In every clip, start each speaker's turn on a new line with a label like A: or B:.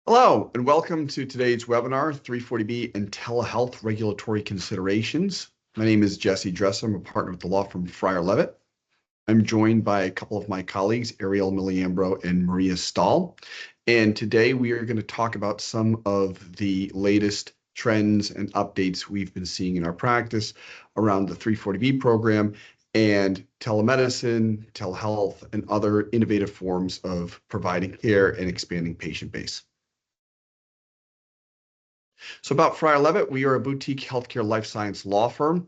A: Hello, and welcome to today's webinar, 340B and Telehealth Regulatory Considerations. My name is Jesse Dresser. I'm a partner with the law firm Frier Levitt. I'm joined by a couple of my colleagues, Arielle Miliambro and Maria Stahl. And today we are going to talk about some of the latest trends and updates we've been seeing in our practice around the 340B program and telemedicine, telehealth, and other innovative forms of providing care and expanding patient base. So about Frier Levitt, we are a boutique healthcare life science law firm.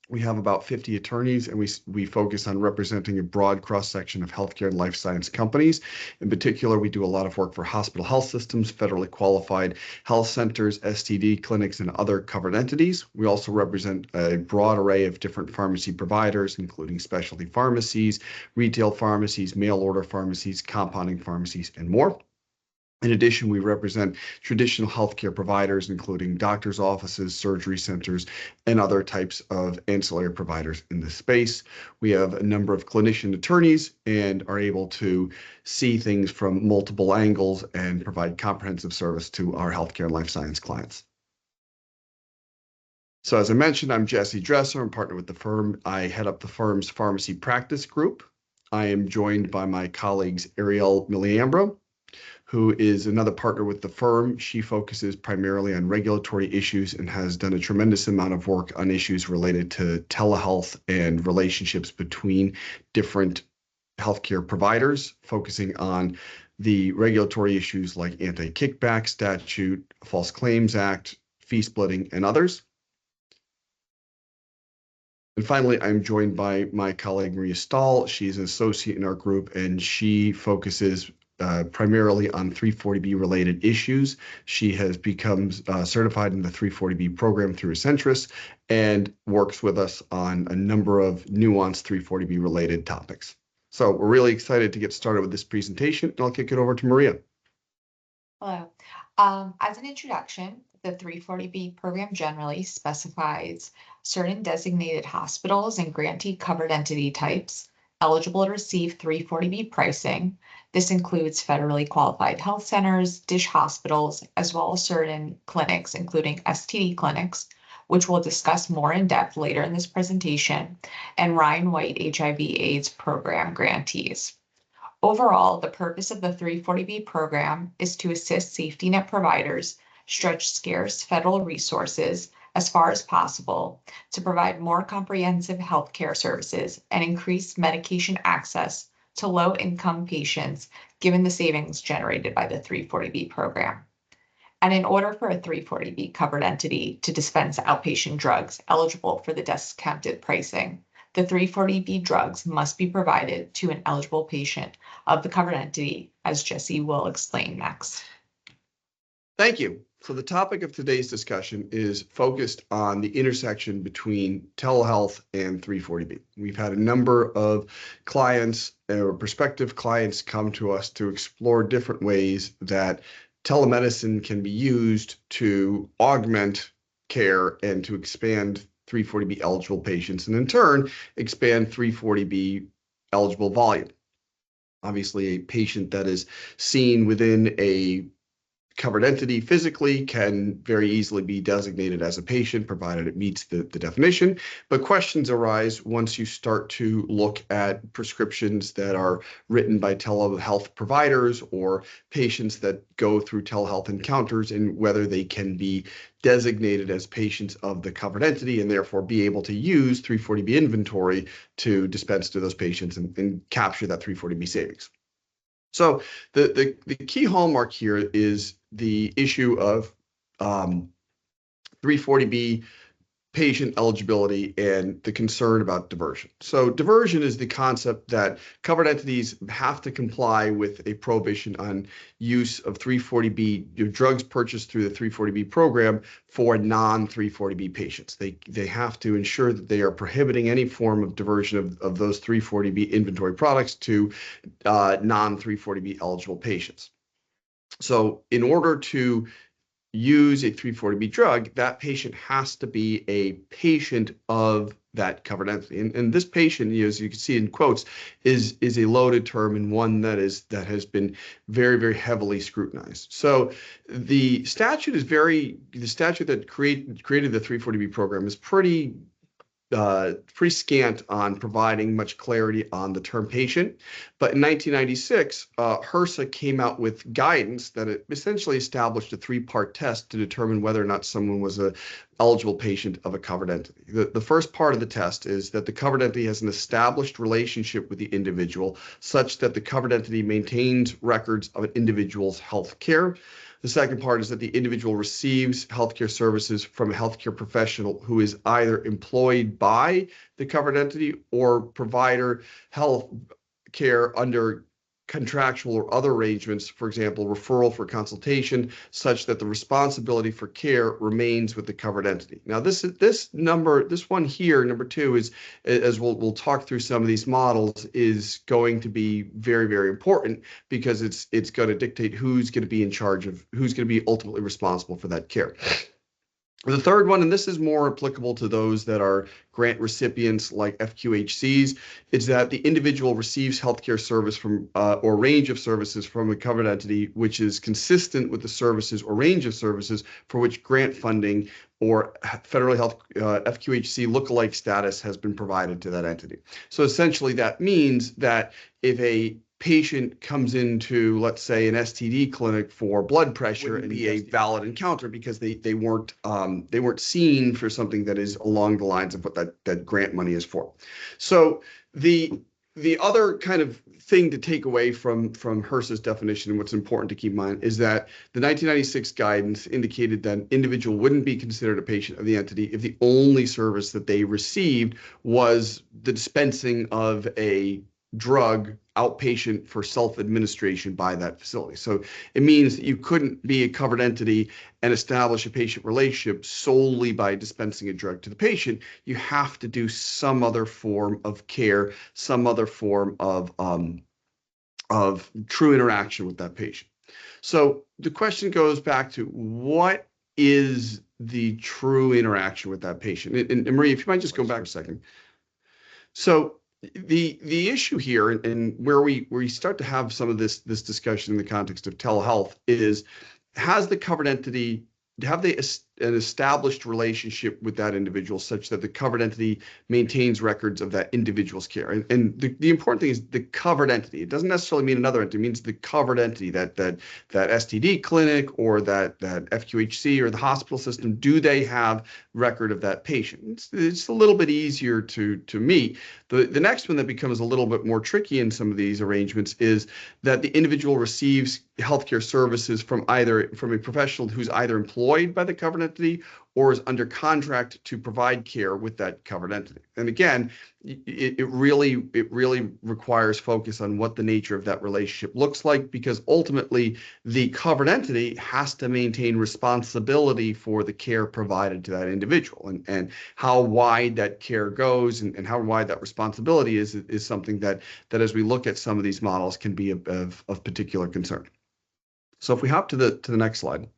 A: We have about 50 attorneys, and we focus on representing a broad cross-section of healthcare and life science companies. In particular, we do a lot of work for hospital health systems, federally qualified health centers, STD clinics, and other covered entities. We also represent a broad array of different pharmacy providers, including specialty pharmacies, retail pharmacies, mail order pharmacies, compounding pharmacies, and more. In addition, we represent traditional healthcare providers, including doctors' offices, surgery centers, and other types of ancillary providers in this space. We have a number of clinician attorneys and are able to see things from multiple angles and provide comprehensive service to our healthcare and life science clients. So as I mentioned, I'm Jesse Dresser. I'm partner with the firm. I head up the firm's pharmacy practice group. I am joined by my colleagues, Arielle Miliambro, who is another partner with the firm. She focuses primarily on regulatory issues and has done a tremendous amount of work on issues related to telehealth and relationships between different healthcare providers, focusing on the regulatory issues like anti-kickback statute, False Claims Act, fee splitting, and others. And finally, I'm joined by my colleague, Maria Stahl. She's an associate in our group, and she focuses primarily on 340B related issues. She has become certified in the 340B program through Centris and works with us on a number of nuanced 340B related topics. So we're really excited to get started with this presentation, and I'll kick it over to Maria.
B: Hello. As an introduction, the 340B program generally specifies certain designated hospitals and grantee covered entity types eligible to receive 340B pricing. This includes federally qualified health centers, DISH hospitals, as well as certain clinics, including STD clinics, which we'll discuss more in depth later in this presentation, and Ryan White HIV/AIDS program grantees. Overall, the purpose of the 340B program is to assist safety net providers stretch scarce federal resources as far as possible to provide more comprehensive healthcare services and increase medication access to low-income patients, given the savings generated by the 340B program. And in order for a 340B covered entity to dispense outpatient drugs eligible for the discounted pricing, the 340B drugs must be provided to an eligible patient of the covered entity, as Jesse will explain next.
A: Thank you. So the topic of today's discussion is focused on the intersection between telehealth and 340B. We've had a number of clients or prospective clients come to us to explore different ways that telemedicine can be used to augment care and to expand 340B eligible patients, and in turn, expand 340B eligible volume. Obviously, a patient that is seen within a covered entity physically can very easily be designated as a patient, provided it meets the definition. But questions arise once you start to look at prescriptions that are written by telehealth providers or patients that go through telehealth encounters, and whether they can be designated as patients of the covered entity and therefore be able to use 340B inventory to dispense to those patients and capture that 340B savings. So the key hallmark here is the issue of 340B patient eligibility and the concern about diversion. So diversion is the concept that covered entities have to comply with a prohibition on use of 340B drugs purchased through the 340B program for non-340B patients. They have to ensure that they are prohibiting any form of diversion of those 340B inventory products to non-340B eligible patients. So in order to use a 340B drug, that patient has to be a patient of that covered entity. And this patient, as you can see in quotes, is a loaded term and one that has been very, very heavily scrutinized. So the statute that created the 340B program is pretty scant on providing much clarity on the term patient. But in 1996, HRSA came out with guidance that it essentially established a three-part test to determine whether or not someone was an eligible patient of a covered entity. The first part of the test is that the covered entity has an established relationship with the individual such that the covered entity maintains records of an individual's health care. The second part is that the individual receives healthcare services from a healthcare professional who is either employed by the covered entity or provider health care under contractual or other arrangements, for example, referral for consultation, such that the responsibility for care remains with the covered entity. Now, this one here, number 2, is, as we'll talk through some of these models, is going to be very, very important because it's going to dictate who's going to be in charge of, who's going to be ultimately responsible for that care. The third one, and this is more applicable to those that are grant recipients like FQHCs, is that the individual receives healthcare service from or range of services from a covered entity, which is consistent with the services or range of services for which grant funding or federal health FQHC lookalike status has been provided to that entity. So essentially that means that if a patient comes into, let's say, an STD clinic for blood pressure, and be a valid encounter because they weren't seen for something that is along the lines of what that grant money is for. So the other kind of thing to take away from HRSA's definition and what's important to keep in mind is that the 1996 guidance indicated that an individual wouldn't be considered a patient of the entity if the only service that they received was the dispensing of a drug outpatient for self-administration by that facility. So it means that you couldn't be a covered entity and establish a patient relationship solely by dispensing a drug to the patient. You have to do some other form of care, some other form of true interaction with that patient. So the question goes back to, what is the true interaction with that patient? And Maria, if you might just go back a second. So the issue here, and where we start to have some of this discussion in the context of telehealth, is, has the covered entity, have they an established relationship with that individual such that the covered entity maintains records of that individual's care? And the important thing is the covered entity. It doesn't necessarily mean another entity. It means the covered entity, that STD clinic or that FQHC or the hospital system. Do they have record of that patient? It's a little bit easier to meet. The next one that becomes a little bit more tricky in some of these arrangements is that the individual receives healthcare services from a professional who's either employed by the covered entity or is under contract to provide care with that covered entity. And again, it really requires focus on what the nature of that relationship looks like, because ultimately the covered entity has to maintain responsibility for the care provided to that individual, and how wide that care goes and how wide that responsibility is something that as we look at some of these models can be of particular concern. So if we hop to the next slide.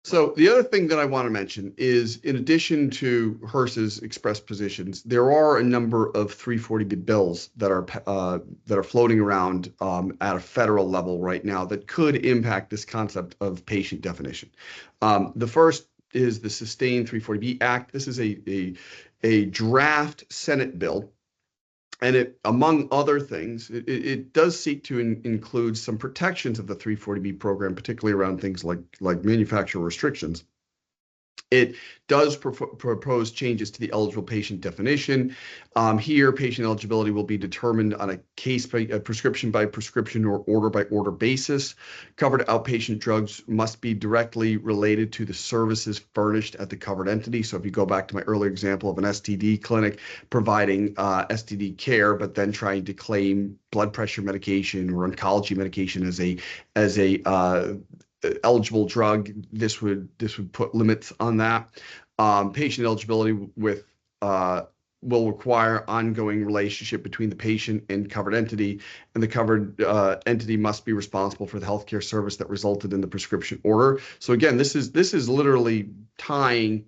A: So the other thing that I want to mention is, in addition to HRSA's express positions, there are a number of 340B bills that are floating around at a federal level right now that could impact this concept of patient definition. The first is the Sustain 340B Act. This is a draft Senate bill. And it, among other things, it does seek to include some protections of the 340B program, particularly around things like manufacturer restrictions. It does propose changes to the eligible patient definition. Here, patient eligibility will be determined on a prescription by prescription or order by order basis. Covered outpatient drugs must be directly related to the services furnished at the covered entity. So if you go back to my earlier example of an STD clinic providing STD care, but then trying to claim blood pressure medication or oncology medication as a eligible drug, this would put limits on that. Patient eligibility will require ongoing relationship between the patient and covered entity, and the covered entity must be responsible for the healthcare service that resulted in the prescription order. So again, this is literally tying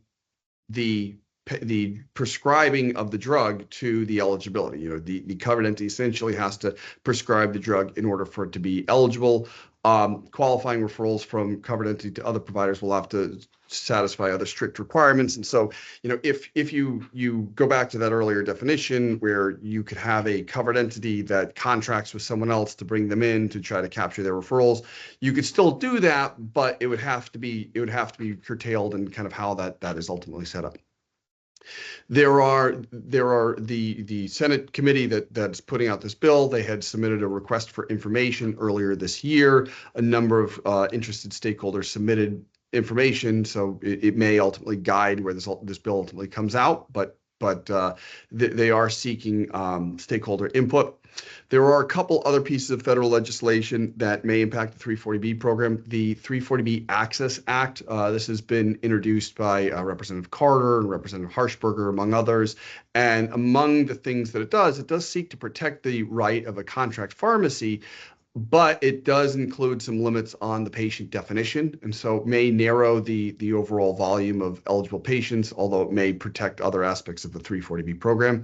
A: the the prescribing of the drug to the eligibility. The covered entity essentially has to prescribe the drug in order for it to be eligible. Qualifying referrals from covered entity to other providers will have to satisfy other strict requirements. And so, if you go back to that earlier definition where you could have a covered entity that contracts with someone else to bring them in to try to capture their referrals, you could still do that, but it would have to be curtailed in kind of how that is ultimately set up. There are the Senate committee that's putting out this bill. They had submitted a request for information earlier this year. A number of interested stakeholders submitted information, so it may ultimately guide where this bill ultimately comes out. But they are seeking stakeholder input. There are a couple other pieces of federal legislation that may impact the 340B program. The 340B Access Act, this has been introduced by Representative Carter and Representative Harshberger, among others. And among the things that it does seek to protect the right of a contract pharmacy, but it does include some limits on the patient definition, and so it may narrow the overall volume of eligible patients, although it may protect other aspects of the 340B program.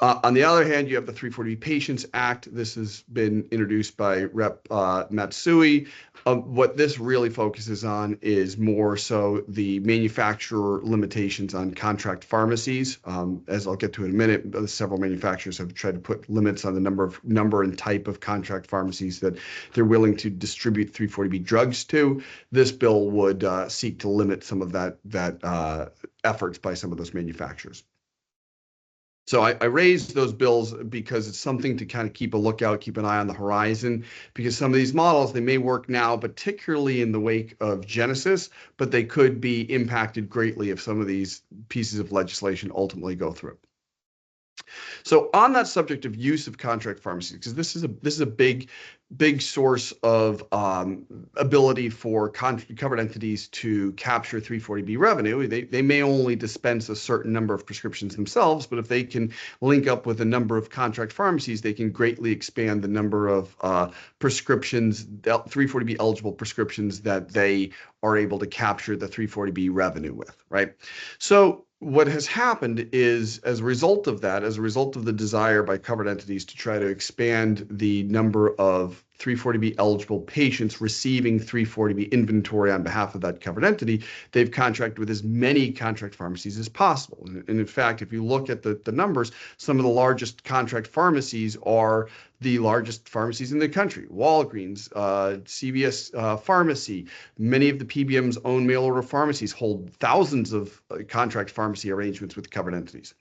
A: On the other hand, you have the 340B Patients Act. This has been introduced by Rep. Matsui. What this really focuses on is more so the manufacturer limitations on contract pharmacies. As I'll get to in a minute, several manufacturers have tried to put limits on the number and type of contract pharmacies that they're willing to distribute 340B drugs to. This bill would seek to limit some of that efforts by some of those manufacturers. So I raised those bills because it's something to kind of keep an eye on the horizon, because some of these models, they may work now, particularly in the wake of Genesis, but they could be impacted greatly if some of these pieces of legislation ultimately go through. So on that subject of use of contract pharmacies, because this is a big source of ability for covered entities to capture 340B revenue. They may only dispense a certain number of prescriptions themselves, but if they can link up with a number of contract pharmacies, they can greatly expand the number of prescriptions, 340B eligible prescriptions that they are able to capture the 340B revenue with, right? So what has happened is, as a result of the desire by covered entities to try to expand the number of 340B eligible patients receiving 340B inventory on behalf of that covered entity, they've contracted with as many contract pharmacies as possible. And in fact, if you look at the numbers, some of the largest contract pharmacies are the largest pharmacies in the country: Walgreens, CVS Pharmacy. Many of the PBM's own mail order pharmacies hold thousands of contract pharmacy arrangements with covered entities.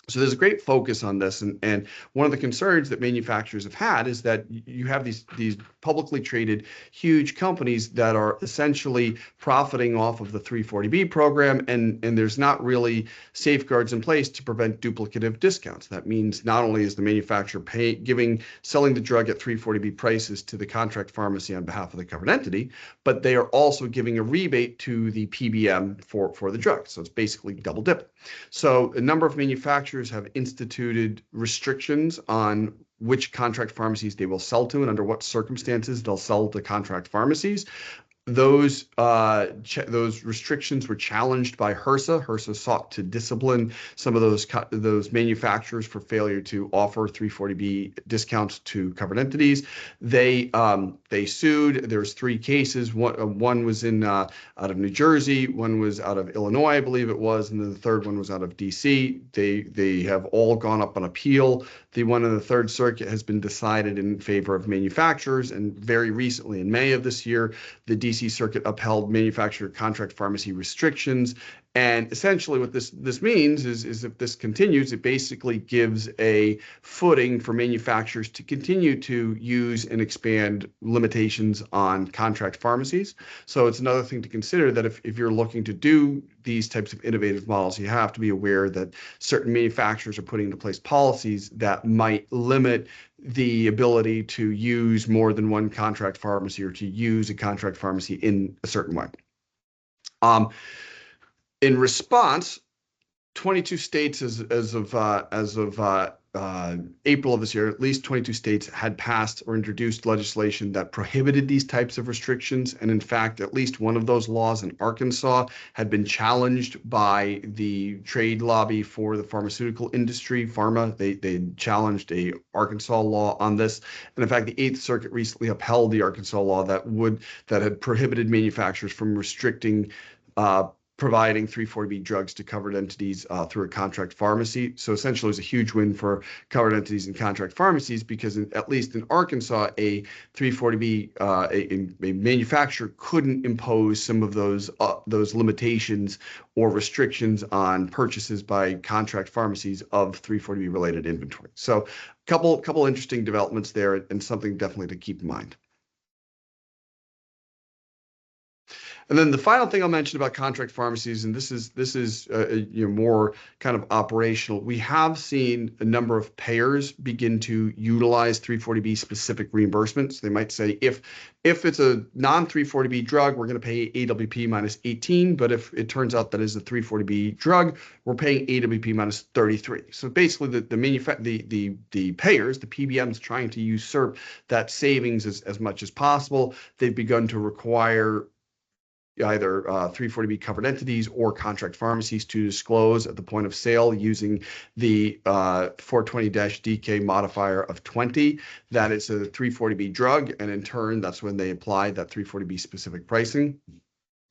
A: So there's a great focus on this, and one of the concerns that manufacturers have had is that you have these publicly traded huge companies that are essentially profiting off of the 340B program, and there's not really safeguards in place to prevent duplicative discounts. That means not only is the manufacturer selling the drug at 340B prices to the contract pharmacy on behalf of the covered entity, but they are also giving a rebate to the PBM for the drug. So it's basically double dipping. So a number of manufacturers have instituted restrictions on which contract pharmacies they will sell to and under what circumstances they'll sell to contract pharmacies. Those restrictions were challenged by HRSA. HRSA sought to discipline some of those manufacturers for failure to offer 340B discounts to covered entities. They sued. There's 3 cases. One was out of New Jersey, one was out of Illinois, I believe it was, and then the third one was out of DC. They have all gone up on appeal. The one in the Third Circuit has been decided in favor of manufacturers, and very recently, in May of this year, the DC Circuit upheld manufacturer contract pharmacy restrictions. And essentially what this means is if this continues, it basically gives a footing for manufacturers to continue to use and expand limitations on contract pharmacies. So it's another thing to consider, that if you're looking to do these types of innovative models, you have to be aware that certain manufacturers are putting into place policies that might limit the ability to use more than one contract pharmacy or to use a contract pharmacy in a certain way. In response, 22 states as of April of this year, at least 22 states had passed or introduced legislation that prohibited these types of restrictions. And in fact, at least one of those laws in Arkansas had been challenged by the trade lobby for the pharmaceutical industry, pharma. They challenged a Arkansas law on this. And in fact, the Eighth Circuit recently upheld the Arkansas law that had prohibited manufacturers from restricting providing 340B drugs to covered entities through a contract pharmacy. So essentially, it was a huge win for covered entities and contract pharmacies because, at least in Arkansas, a 340B, a manufacturer couldn't impose some of those limitations or restrictions on purchases by contract pharmacies of 340B related inventory. So, couple interesting developments there, and something definitely to keep in mind. And then the final thing I'll mention about contract pharmacies, and this is more kind of operational. We have seen a number of payers begin to utilize 340B specific reimbursements. They might say if it's a non-340B drug, we're going to pay AWP minus 18, but if it turns out that is a 340B drug, we're paying AWP minus 33. So basically, the payers, the PBMs, trying to usurp that savings as much as possible. They've begun to require either 340B covered entities or contract pharmacies to disclose at the point of sale using the 420-DK modifier of 20 that it's a 340B drug, and in turn, that's when they apply that 340B specific pricing.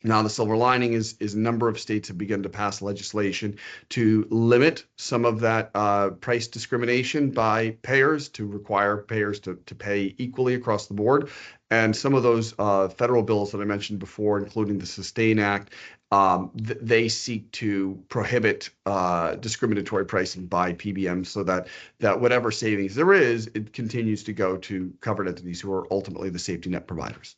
A: Now, the silver lining is a number of states have begun to pass legislation to limit some of that price discrimination by payers, to require payers to pay equally across the board. And some of those federal bills that I mentioned before, including the SUSTAIN Act, they seek to prohibit discriminatory pricing by PBMs so that whatever savings there is, it continues to go to covered entities who are ultimately the safety net providers.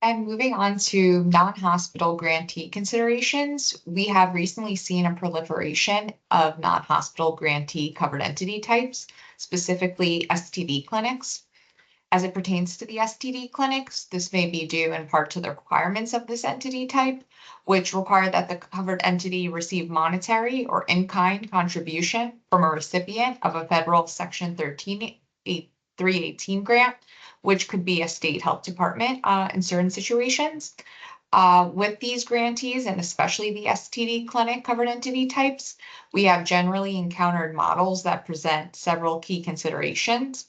B: And moving on to non-hospital grantee considerations, we have recently seen a proliferation of non-hospital grantee covered entity types, specifically STD clinics. As it pertains to the STD clinics, this may be due in part to the requirements of this entity type, which require that the covered entity receive monetary or in-kind contribution from a recipient of a federal Section 318 grant, which could be a state health department in certain situations. With these grantees, and especially the STD clinic covered entity types, we have generally encountered models that present several key considerations.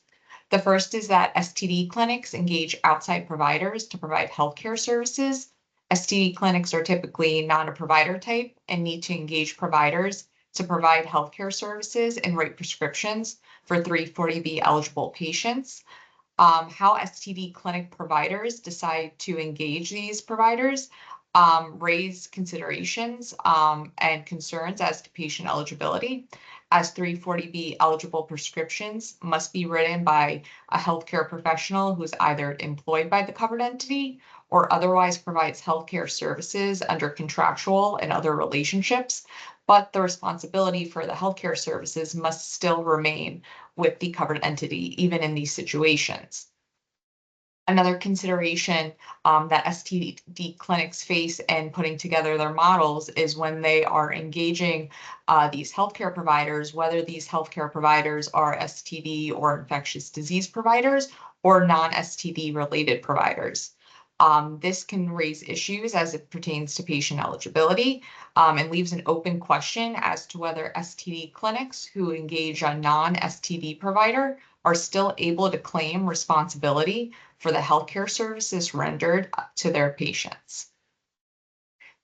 B: The first is that STD clinics engage outside providers to provide healthcare services. STD clinics are typically not a provider type and need to engage providers to provide healthcare services and write prescriptions for 340B eligible patients. How STD clinic providers decide to engage these providers raise considerations and concerns as to patient eligibility, as 340B eligible prescriptions must be written by a healthcare professional who's either employed by the covered entity or otherwise provides healthcare services under contractual and other relationships, but the responsibility for the healthcare services must still remain with the covered entity, even in these situations. Another consideration that STD clinics face in putting together their models is when they are engaging these healthcare providers, whether these healthcare providers are STD or infectious disease providers or non-STD related providers. This can raise issues as it pertains to patient eligibility and leaves an open question as to whether STD clinics who engage a non-STD provider are still able to claim responsibility for the healthcare services rendered to their patients.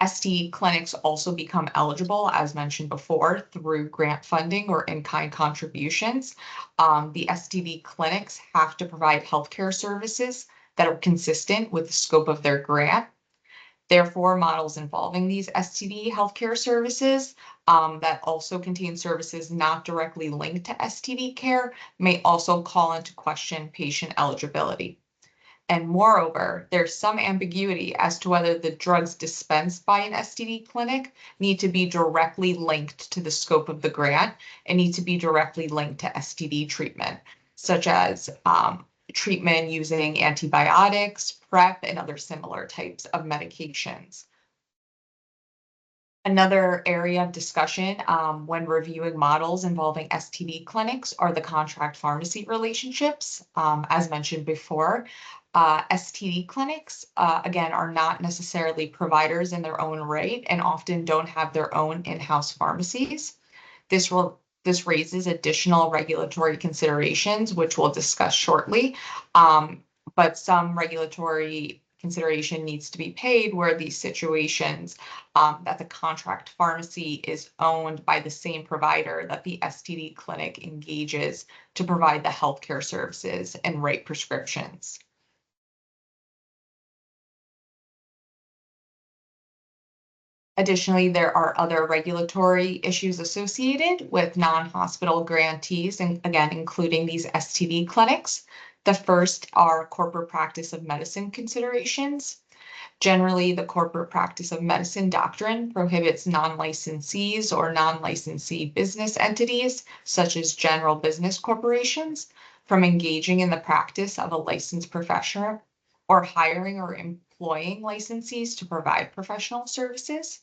B: STD clinics also become eligible, as mentioned before, through grant funding or in-kind contributions. The STD clinics have to provide healthcare services that are consistent with the scope of their grant. Therefore, models involving these STD healthcare services that also contain services not directly linked to STD care may also call into question patient eligibility. And moreover, there's some ambiguity as to whether the drugs dispensed by an STD clinic need to be directly linked to the scope of the grant and need to be directly linked to STD treatment, such as treatment using antibiotics, PrEP, and other similar types of medications. Another area of discussion when reviewing models involving STD clinics are the contract pharmacy relationships. As mentioned before, STD clinics, again, are not necessarily providers in their own right and often don't have their own in-house pharmacies. This raises additional regulatory considerations, which we'll discuss shortly. But some regulatory consideration needs to be paid where these situations that the contract pharmacy is owned by the same provider that the STD clinic engages to provide the healthcare services and write prescriptions. Additionally, there are other regulatory issues associated with non-hospital grantees, and again, including these STD clinics. The first are corporate practice of medicine considerations. Generally, the corporate practice of medicine doctrine prohibits non-licensees or non-licensee business entities, such as general business corporations, from engaging in the practice of a licensed professional or hiring or employing licensees to provide professional services.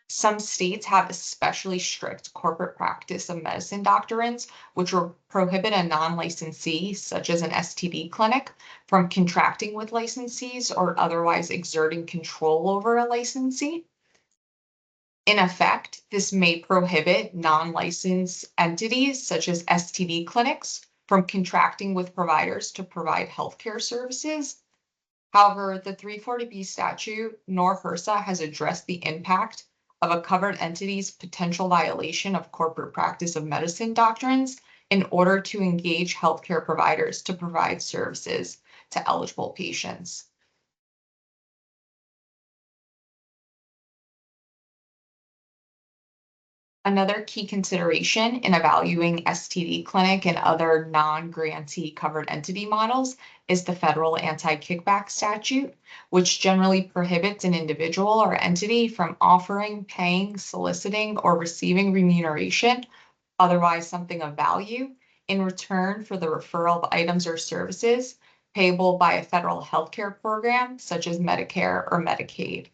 B: Some states have especially strict corporate practice of medicine doctrines, which will prohibit a non-licensee, such as an STD clinic, from contracting with licensees or otherwise exerting control over a licensee. In effect, this may prohibit non-licensed entities, such as STD clinics, from contracting with providers to provide healthcare services. However, the 340B statute nor HRSA has addressed the impact of a covered entity's potential violation of corporate practice of medicine doctrines in order to engage healthcare providers to provide services to eligible patients. Another key consideration in evaluating STD clinic and other non-grantee covered entity models is the federal anti-kickback statute, which generally prohibits an individual or entity from offering, paying, soliciting, or receiving remuneration, otherwise something of value, in return for the referral of items or services payable by a federal healthcare program, such as Medicare or Medicaid.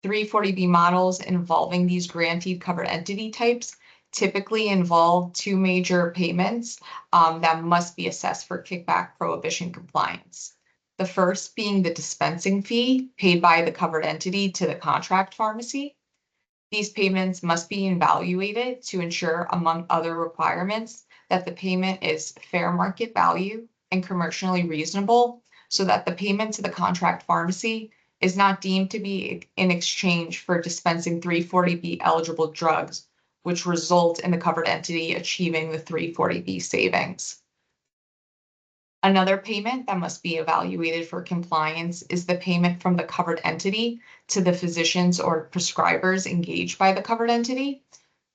B: 340B models involving these grantee covered entity types typically involve two major payments that must be assessed for kickback prohibition compliance. The first being the dispensing fee paid by the covered entity to the contract pharmacy. These payments must be evaluated to ensure, among other requirements, that the payment is fair market value and commercially reasonable, so that the payment to the contract pharmacy is not deemed to be in exchange for dispensing 340B eligible drugs, which result in the covered entity achieving the 340B savings. Another payment that must be evaluated for compliance is the payment from the covered entity to the physicians or prescribers engaged by the covered entity.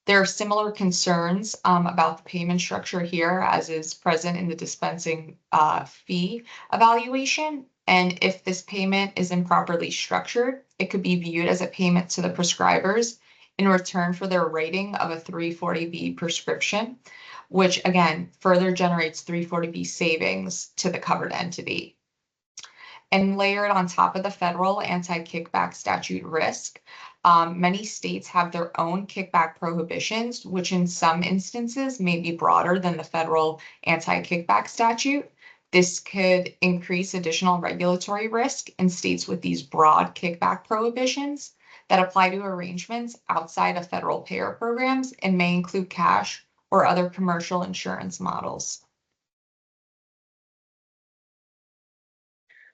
B: There are similar concerns about the payment structure here as is present in the dispensing fee evaluation. And if this payment is improperly structured, it could be viewed as a payment to the prescribers in return for their writing of a 340B prescription, which again further generates 340B savings to the covered entity. And layered on top of the federal anti-kickback statute risk, many states have their own kickback prohibitions, which in some instances may be broader than the federal anti-kickback statute. This could increase additional regulatory risk in states with these broad kickback prohibitions that apply to arrangements outside of federal payer programs and may include cash or other commercial insurance models.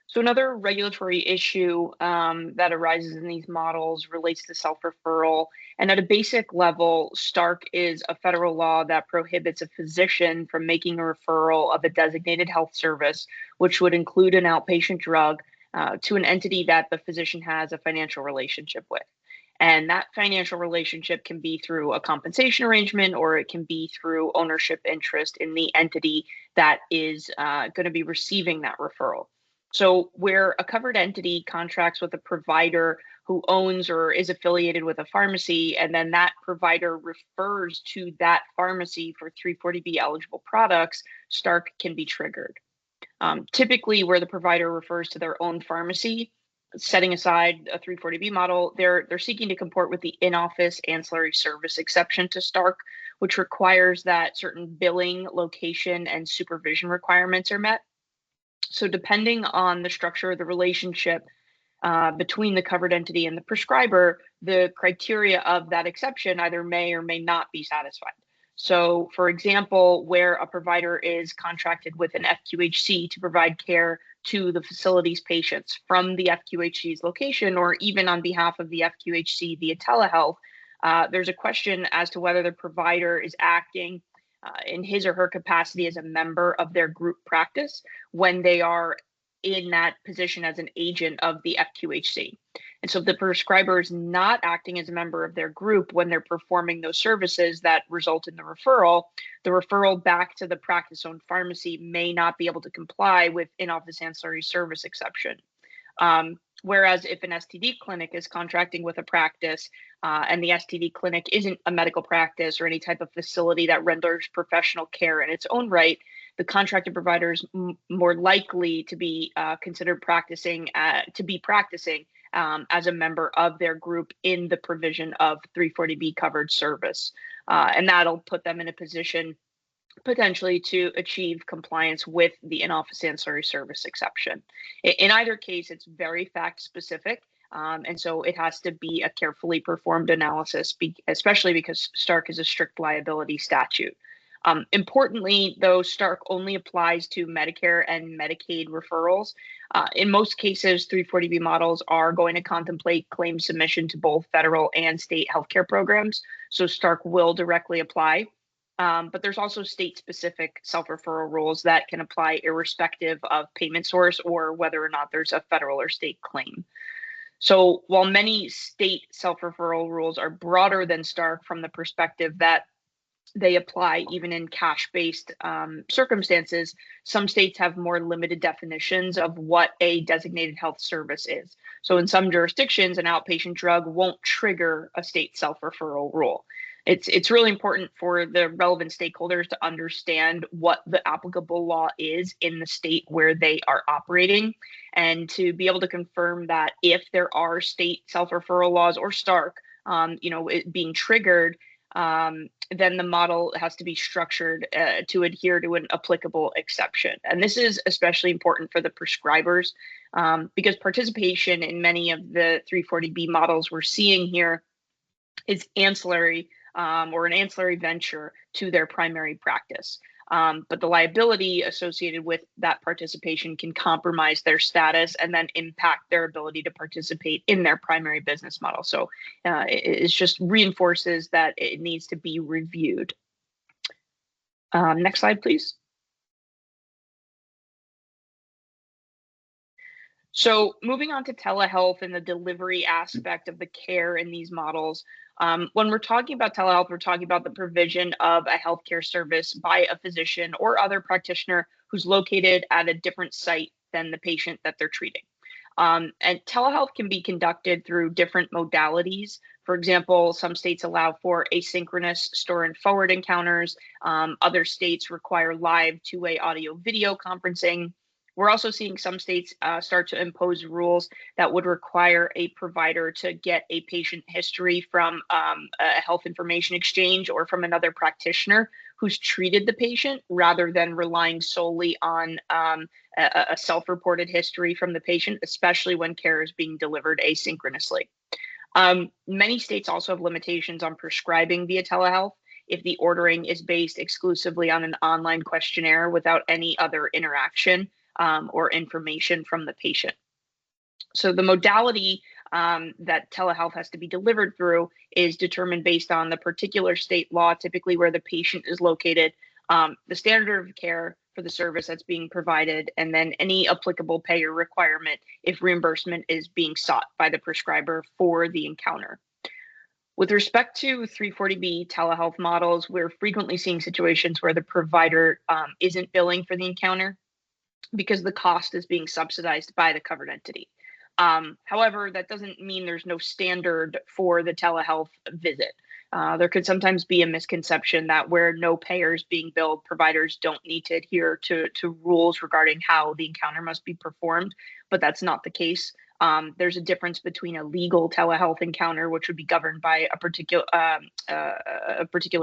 C: So another regulatory issue that arises in these models relates to self-referral. And at a basic level, Stark is a federal law that prohibits a physician from making a referral of a designated health service, which would include an outpatient drug, to an entity that the physician has a financial relationship with. And that financial relationship can be through a compensation arrangement, or it can be through ownership interest in the entity that is going to be receiving that referral. So where a covered entity contracts with a provider who owns or is affiliated with a pharmacy, and then that provider refers to that pharmacy for 340B eligible products, Stark can be triggered. Typically, where the provider refers to their own pharmacy, setting aside a 340B model, they're seeking to comport with the in-office ancillary service exception to Stark, which requires that certain billing, location, and supervision requirements are met. So depending on the structure of the relationship between the covered entity and the prescriber, the criteria of that exception either may or may not be satisfied. So, for example, where a provider is contracted with an FQHC to provide care to the facility's patients from the FQHC's location, or even on behalf of the FQHC via telehealth, there's a question as to whether the provider is acting in his or her capacity as a member of their group practice when they are in that position as an agent of the FQHC. And so if the prescriber is not acting as a member of their group when they're performing those services that result in the referral back to the practice-owned pharmacy may not be able to comply with in-office ancillary service exception. Whereas if an STD clinic is contracting with a practice and the STD clinic isn't a medical practice or any type of facility that renders professional care in its own right, the contracted provider is more likely to be considered practicing as a member of their group in the provision of 340B covered service. And that'll put them in a position potentially to achieve compliance with the in-office ancillary service exception. In either case, it's very fact specific. And so it has to be a carefully performed analysis, especially because Stark is a strict liability statute. Importantly, though, Stark only applies to Medicare and Medicaid referrals. In most cases, 340B models are going to contemplate claim submission to both federal and state healthcare programs, so Stark will directly apply. But there's also state-specific self-referral rules that can apply irrespective of payment source or whether or not there's a federal or state claim. So while many state self-referral rules are broader than Stark from the perspective that they apply even in cash-based circumstances, some states have more limited definitions of what a designated health service is. So in some jurisdictions, an outpatient drug won't trigger a state self-referral rule. It's really important for the relevant stakeholders to understand what the applicable law is in the state where they are operating, and to be able to confirm that if there are state self-referral laws or Stark, it being triggered, then the model has to be structured to adhere to an applicable exception. And this is especially important for the prescribers because participation in many of the 340B models we're seeing here is ancillary or an ancillary venture to their primary practice. But the liability associated with that participation can compromise their status and then impact their ability to participate in their primary business model. So it just reinforces that it needs to be reviewed. Next slide, please. So moving on to telehealth and the delivery aspect of the care in these models. When we're talking about telehealth, we're talking about the provision of a healthcare service by a physician or other practitioner who's located at a different site than the patient that they're treating. And telehealth can be conducted through different modalities. For example, some states allow for asynchronous store and forward encounters. Other states require live two-way audio video conferencing. We're also seeing some states start to impose rules that would require a provider to get a patient history from a health information exchange or from another practitioner who's treated the patient, rather than relying solely on a self-reported history from the patient, especially when care is being delivered asynchronously. Many states also have limitations on prescribing via telehealth if the ordering is based exclusively on an online questionnaire without any other interaction or information from the patient. So the modality that telehealth has to be delivered through is determined based on the particular state law, typically where the patient is located, the standard of care for the service that's being provided, and then any applicable payer requirement if reimbursement is being sought by the prescriber for the encounter. With respect to 340B telehealth models, we're frequently seeing situations where the provider isn't billing for the encounter because the cost is being subsidized by the covered entity. However, that doesn't mean there's no standard for the telehealth visit. There could sometimes be a misconception that where no payer is being billed, providers don't need to adhere to rules regarding how the encounter must be performed, but that's not the case. There's a difference between a legal telehealth encounter, which would be governed by a particular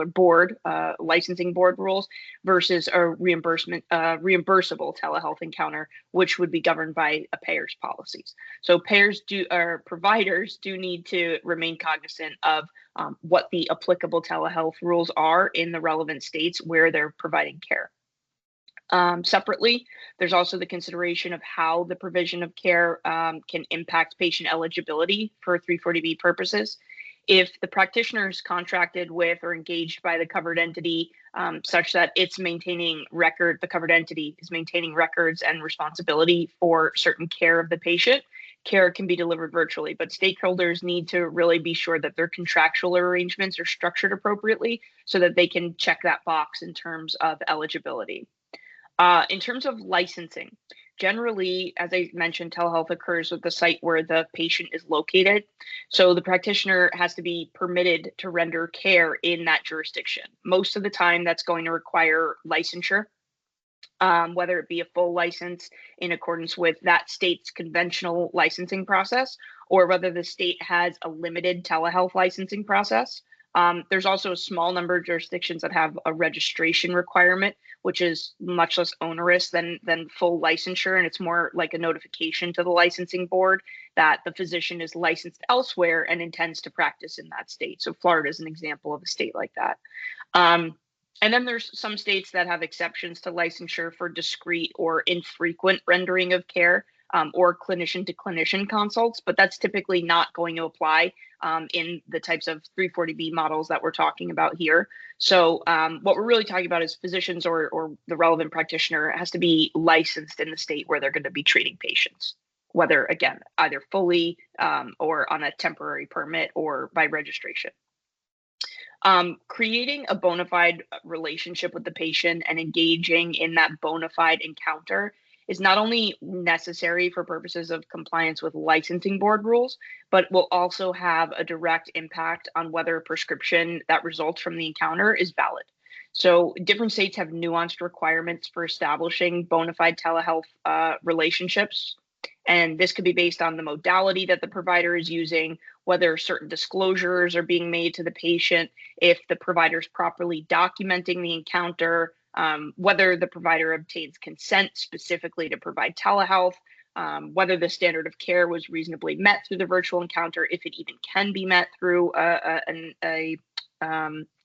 C: board, licensing board rules, versus a reimbursable telehealth encounter, which would be governed by a payer's policies. So providers do need to remain cognizant of what the applicable telehealth rules are in the relevant states where they're providing care. Separately, there's also the consideration of how the provision of care can impact patient eligibility for 340B purposes. If the practitioner is contracted with or engaged by the covered entity such that the covered entity is maintaining records and responsibility for certain care of the patient, care can be delivered virtually, but stakeholders need to really be sure that their contractual arrangements are structured appropriately so that they can check that box in terms of eligibility. In terms of licensing, generally, as I mentioned, telehealth occurs with the site where the patient is located. So the practitioner has to be permitted to render care in that jurisdiction. Most of the time, that's going to require licensure, whether it be a full license in accordance with that state's conventional licensing process, or whether the state has a limited telehealth licensing process. There's also a small number of jurisdictions that have a registration requirement, which is much less onerous than full licensure. And it's more like a notification to the licensing board that the physician is licensed elsewhere and intends to practice in that state. So Florida is an example of a state like that. And then there's some states that have exceptions to licensure for discrete or infrequent rendering of care, or clinician to clinician consults, but that's typically not going to apply in the types of 340B models that we're talking about here. So what we're really talking about is physicians or the relevant practitioner has to be licensed in the state where they're going to be treating patients, whether, again, either fully or on a temporary permit or by registration. Creating a bona fide relationship with the patient and engaging in that bona fide encounter is not only necessary for purposes of compliance with licensing board rules, but will also have a direct impact on whether a prescription that results from the encounter is valid. So different states have nuanced requirements for establishing bona fide telehealth relationships. And this could be based on the modality that the provider is using, whether certain disclosures are being made to the patient, if the provider is properly documenting the encounter, whether the provider obtains consent specifically to provide telehealth, whether the standard of care was reasonably met through the virtual encounter, if it even can be met through a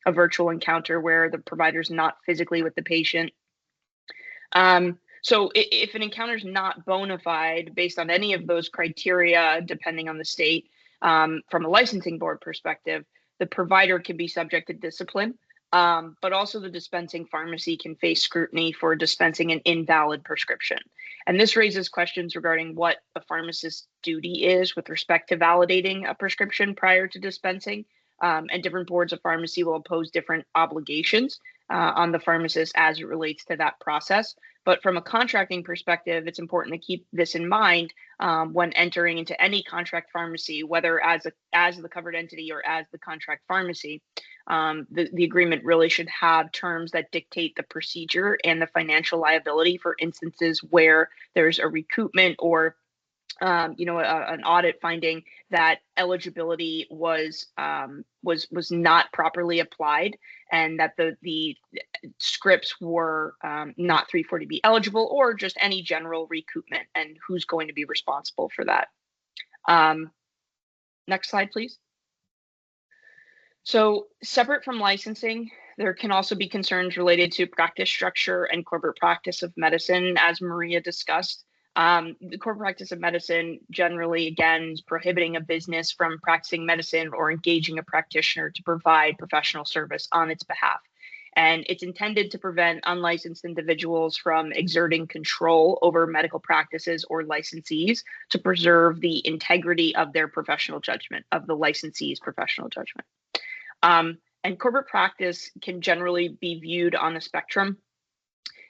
C: virtual encounter where the provider is not physically with the patient. So if an encounter is not bona fide based on any of those criteria, depending on the state, from a licensing board perspective, the provider can be subject to discipline. But also the dispensing pharmacy can face scrutiny for dispensing an invalid prescription. And this raises questions regarding what a pharmacist's duty is with respect to validating a prescription prior to dispensing. And different boards of pharmacy will impose different obligations on the pharmacist as it relates to that process. But from a contracting perspective, it's important to keep this in mind when entering into any contract pharmacy, whether as the covered entity or as the contract pharmacy. The agreement really should have terms that dictate the procedure and the financial liability for instances where there's a recoupment or an audit finding that eligibility was not properly applied, and that the scripts were not 340B eligible, or just any general recoupment, and who's going to be responsible for that. Next slide, please. So separate from licensing, there can also be concerns related to practice structure and corporate practice of medicine, as Maria discussed. The corporate practice of medicine generally, again, is prohibiting a business from practicing medicine or engaging a practitioner to provide professional service on its behalf. And it's intended to prevent unlicensed individuals from exerting control over medical practices or licensees to preserve the integrity of their professional judgment, of the licensee's professional judgment. And corporate practice can generally be viewed on a spectrum.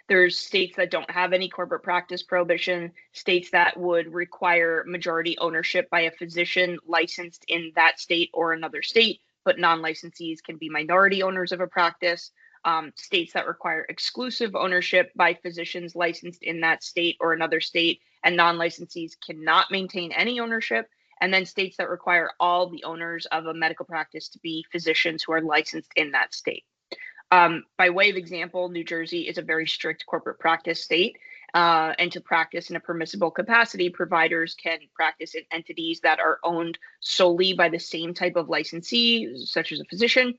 C: There's states that don't have any corporate practice prohibition, states that would require majority ownership by a physician licensed in that state or another state, but non-licensees can be minority owners of a practice. states that require exclusive ownership by physicians licensed in that state or another state, and non-licensees cannot maintain any ownership. And then states that require all the owners of a medical practice to be physicians who are licensed in that state. By way of example, New Jersey is a very strict corporate practice state. And to practice in a permissible capacity, providers can practice in entities that are owned solely by the same type of licensee, such as a physician,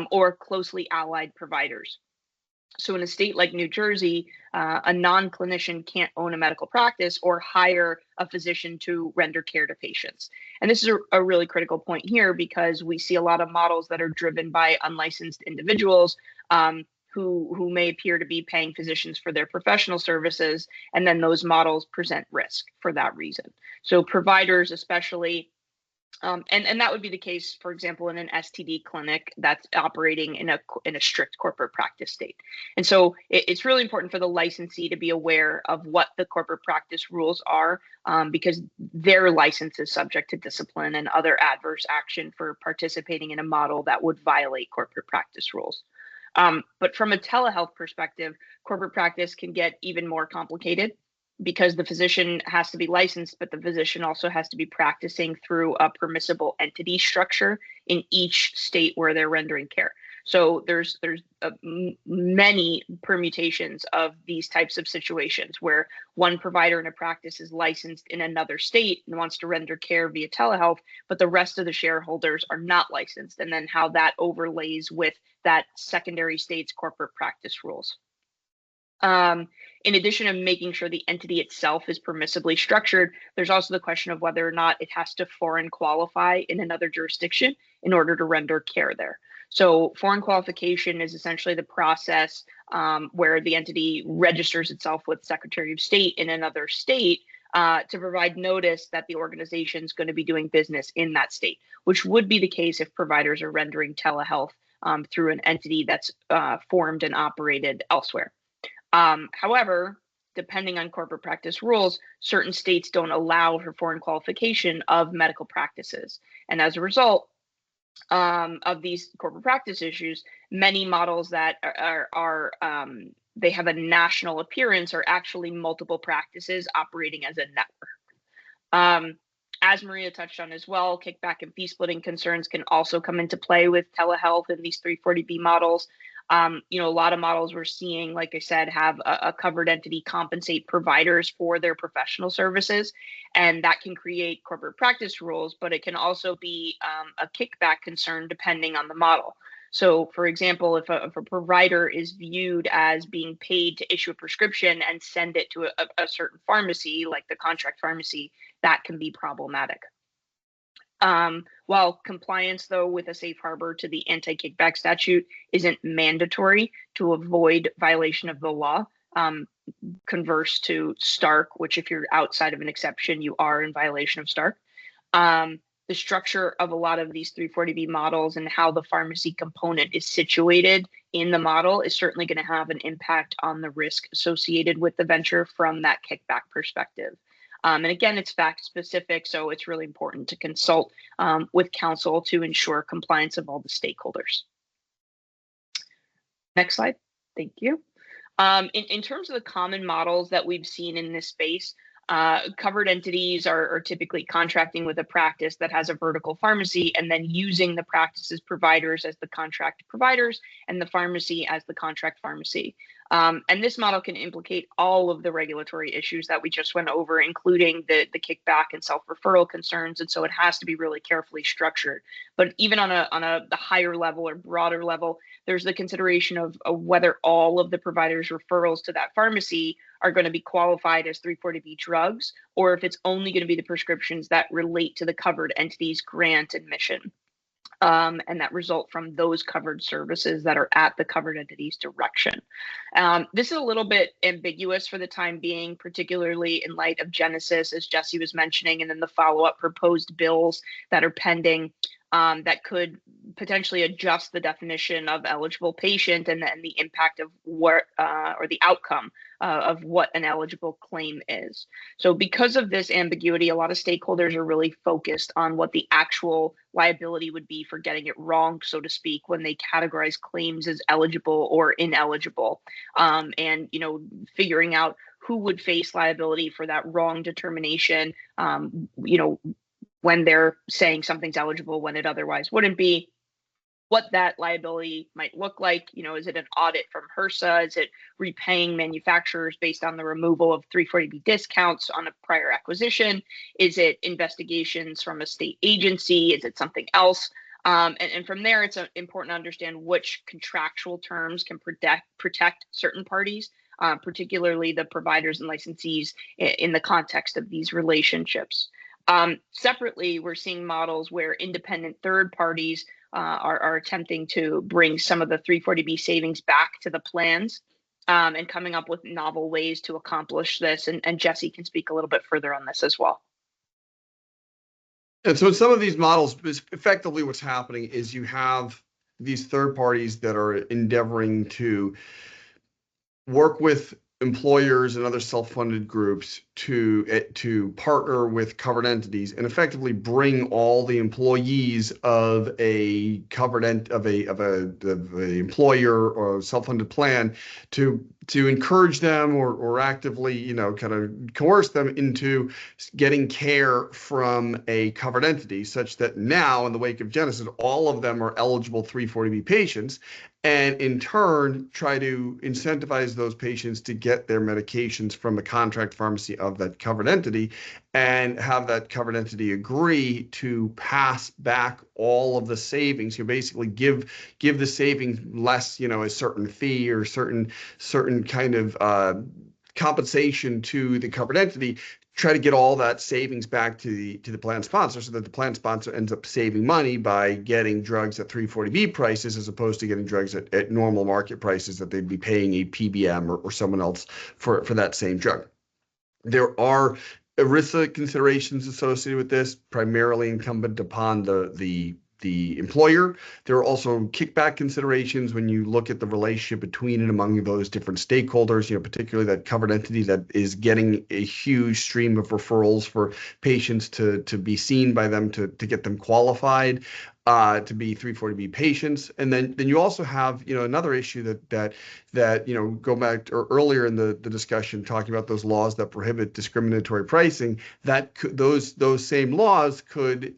C: or closely allied providers. So in a state like New Jersey, a non-clinician can't own a medical practice or hire a physician to render care to patients. And this is a really critical point here, because we see a lot of models that are driven by unlicensed individuals who may appear to be paying physicians for their professional services, and then those models present risk for that reason. So providers especially, and that would be the case, for example, in an STD clinic that's operating in a strict corporate practice state. And so it's really important for the licensee to be aware of what the corporate practice rules are, because their license is subject to discipline and other adverse action for participating in a model that would violate corporate practice rules. But from a telehealth perspective, corporate practice can get even more complicated, because the physician has to be licensed, but the physician also has to be practicing through a permissible entity structure in each state where they're rendering care. So there's many permutations of these types of situations where one provider in a practice is licensed in another state and wants to render care via telehealth, but the rest of the shareholders are not licensed, and then how that overlays with that secondary state's corporate practice rules. In addition to making sure the entity itself is permissibly structured, there's also the question of whether or not it has to foreign qualify in another jurisdiction in order to render care there. So foreign qualification is essentially the process where the entity registers itself with Secretary of State in another state to provide notice that the organization is going to be doing business in that state, which would be the case if providers are rendering telehealth through an entity that's formed and operated elsewhere. However, depending on corporate practice rules, certain states don't allow for foreign qualification of medical practices. And as a result of these corporate practice issues, many models that they have a national appearance are actually multiple practices operating as a network. As Maria touched on as well, kickback and fee splitting concerns can also come into play with telehealth in these 340B models. A lot of models we're seeing, like I said, have a covered entity compensate providers for their professional services, and that can create corporate practice rules, but it can also be a kickback concern depending on the model. So, for example, if a provider is viewed as being paid to issue a prescription and send it to a certain pharmacy, like the contract pharmacy, that can be problematic. While compliance, though, with a safe harbor to the anti-kickback statute isn't mandatory to avoid violation of the law, converse to Stark, which if you're outside of an exception, you are in violation of Stark. The structure of a lot of these 340B models and how the pharmacy component is situated in the model is certainly going to have an impact on the risk associated with the venture from that kickback perspective. And again, it's fact specific, so it's really important to consult with counsel to ensure compliance of all the stakeholders. Next slide. Thank you. In terms of the common models that we've seen in this space, covered entities are typically contracting with a practice that has a vertical pharmacy and then using the practice's providers as the contract providers and the pharmacy as the contract pharmacy. And this model can implicate all of the regulatory issues that we just went over, including the kickback and self-referral concerns. And so it has to be really carefully structured. But even on the higher level or broader level, there's the consideration of whether all of the providers' referrals to that pharmacy are going to be qualified as 340B drugs, or if it's only going to be the prescriptions that relate to the covered entity's grant and mission. And that result from those covered services that are at the covered entity's direction. This is a little bit ambiguous for the time being, particularly in light of Genesis, as Jesse was mentioning, and then the follow-up proposed bills that are pending. that could potentially adjust the definition of eligible patient and then the impact of what or the outcome of what an eligible claim is. So because of this ambiguity, a lot of stakeholders are really focused on what the actual liability would be for getting it wrong, so to speak, when they categorize claims as eligible or ineligible, and figuring out who would face liability for that wrong determination, when they're saying something's eligible when it otherwise wouldn't be, what that liability might look like. Is it an audit from HRSA? Is it repaying manufacturers based on the removal of 340B discounts on a prior acquisition? Is it investigations from a state agency? Is it something else? And from there, it's important to understand which contractual terms can protect certain parties, particularly the providers and licensees in the context of these relationships. Separately, we're seeing models where independent third parties are attempting to bring some of the 340B savings back to the plans, and coming up with novel ways to accomplish this. And Jesse can speak a little bit further on this as well.
A: And so in some of these models, effectively what's happening is you have these third parties that are endeavoring to work with employers and other self-funded groups to partner with covered entities and effectively bring all the employees of a covered of a employer or self-funded plan to encourage them or actively kind of coerce them into getting care from a covered entity, such that now in the wake of Genesis, all of them are eligible 340B patients, and in turn try to incentivize those patients to get their medications from the contract pharmacy of that covered entity, and have that covered entity agree to pass back all of the savings. You basically give the savings less, a certain fee or certain kind of compensation to the covered entity, try to get all that savings back to the plan sponsor, so that the plan sponsor ends up saving money by getting drugs at 340B prices as opposed to getting drugs at normal market prices that they'd be paying a PBM or someone else for that same drug. There are HRSA considerations associated with this, primarily incumbent upon the employer. There are also kickback considerations when you look at the relationship between and among those different stakeholders, particularly that covered entity that is getting a huge stream of referrals for patients to be seen by them to get them qualified to be 340B patients. And then you also have, another issue that go back to earlier in the discussion, talking about those laws that prohibit discriminatory pricing, that those same laws could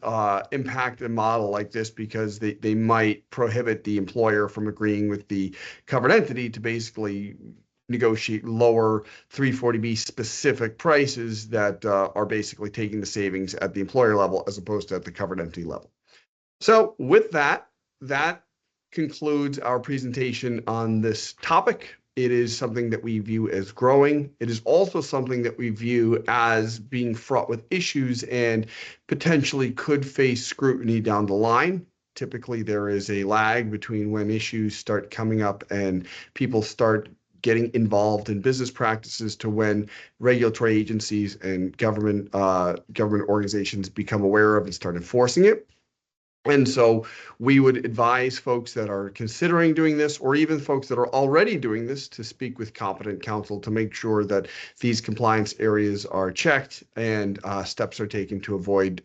A: impact a model like this, because they might prohibit the employer from agreeing with the covered entity to basically negotiate lower 340B specific prices that are basically taking the savings at the employer level as opposed to at the covered entity level. So with that concludes our presentation on this topic. It is something that we view as growing. It is also something that we view as being fraught with issues and potentially could face scrutiny down the line. Typically, there is a lag between when issues start coming up and people start getting involved in business practices to when regulatory agencies and government organizations become aware of and start enforcing it. And so we would advise folks that are considering doing this, or even folks that are already doing this, to speak with competent counsel to make sure that these compliance areas are checked and steps are taken to avoid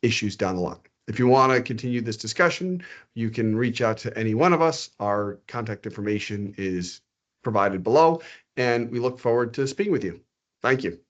A: issues down the line. If you want to continue this discussion, you can reach out to any one of us. Our contact information is provided below, and we look forward to speaking with you. Thank you.